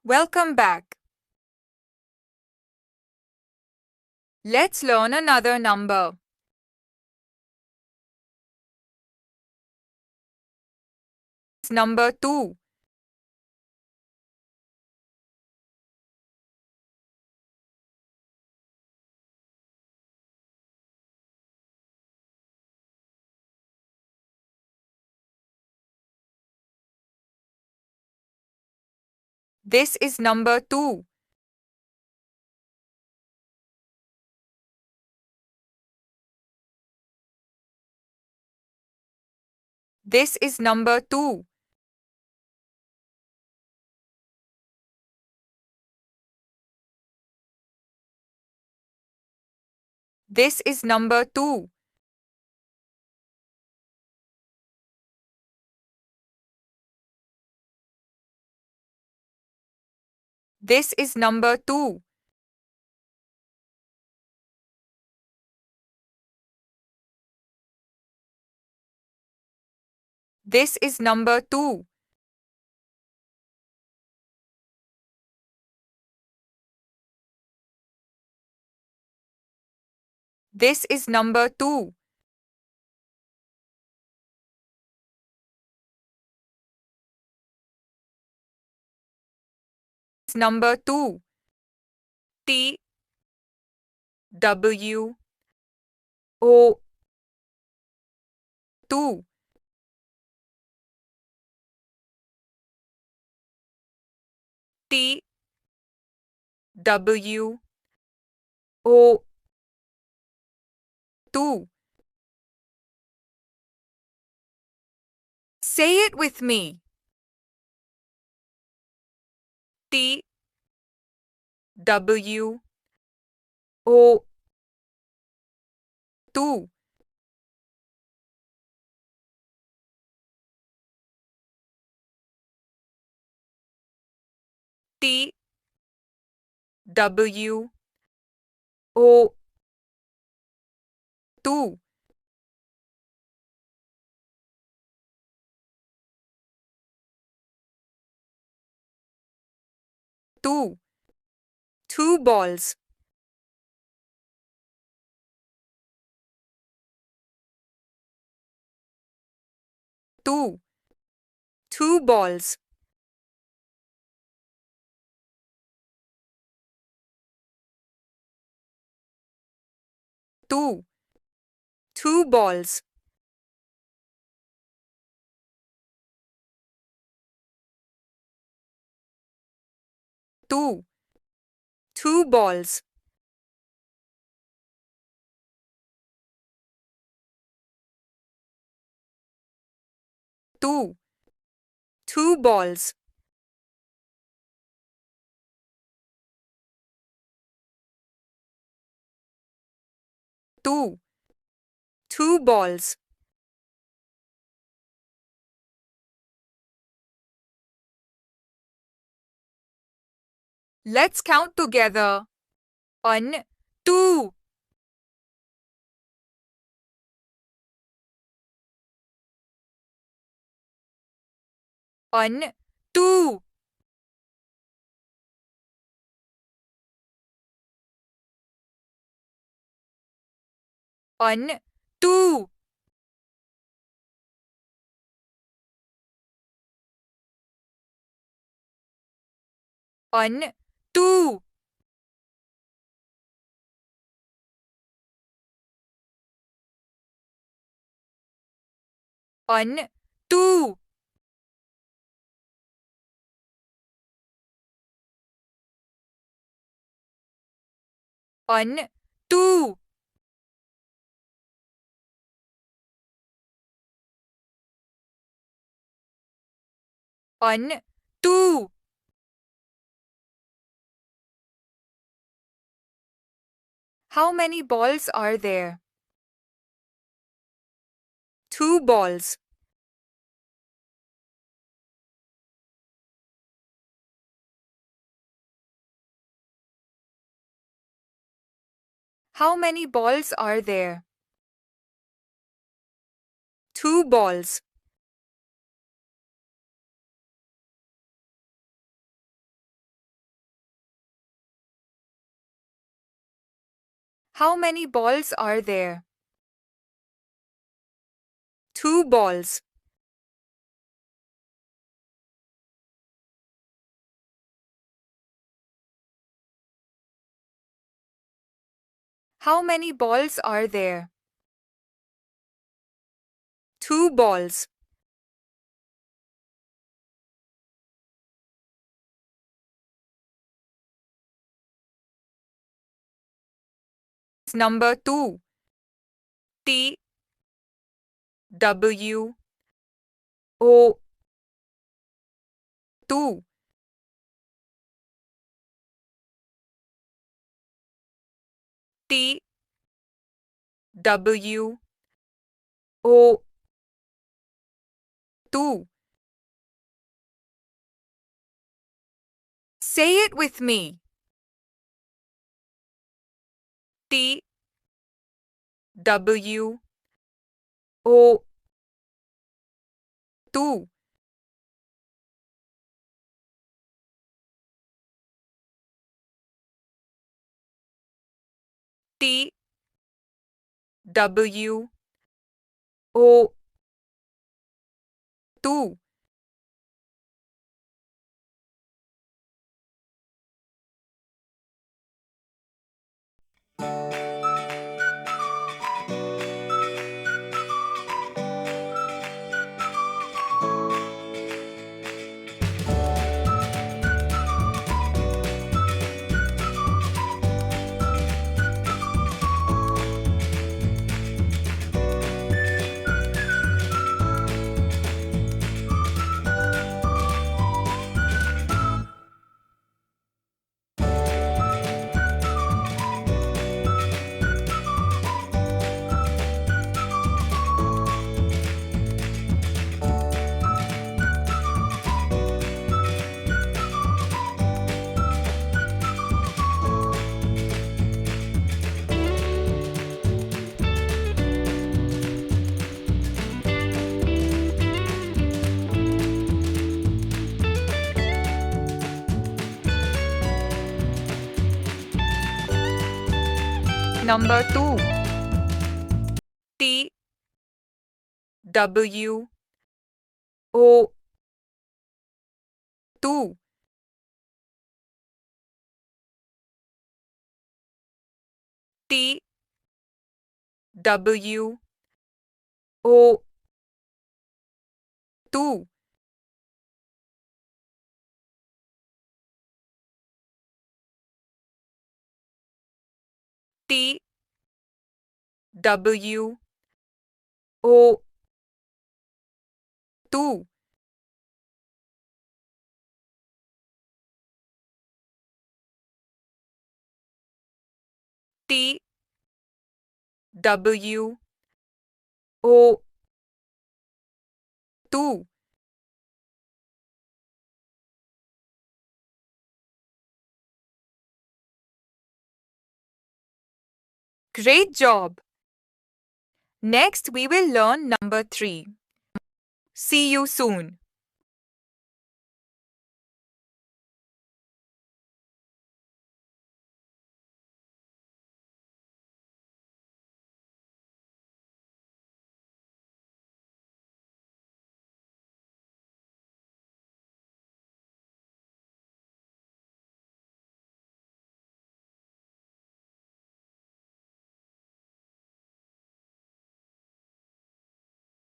Welcome back. Let's learn another number. Number 2. This is number 2. This is number 2. This is number 2. This is number 2. This is number 2. This is number 2. Number 2. T W O 2. T W O 2. Say it with me. T W O 2. T W O 2. Two. 2 balls. 2. 2 balls. 2. 2 balls. 2. 2 balls. 2. 2 balls. Two. 2 balls. Let's count together. 1, 2. 1, 2. 1, 2. 1, 2. 1, 2. 1, 2. 1, 2. How many balls are there? 2 balls. How many balls are there? 2 balls. How many balls are there? 2 balls. How many balls are there? 2 balls. Number 2. T W O 2. T W O 2. Say it with me. T W O 2. T W O 2. Number 2. T W O 2. T W O 2. T W O 2. T W O 2. Great job! Next, we will learn number 3. See you soon.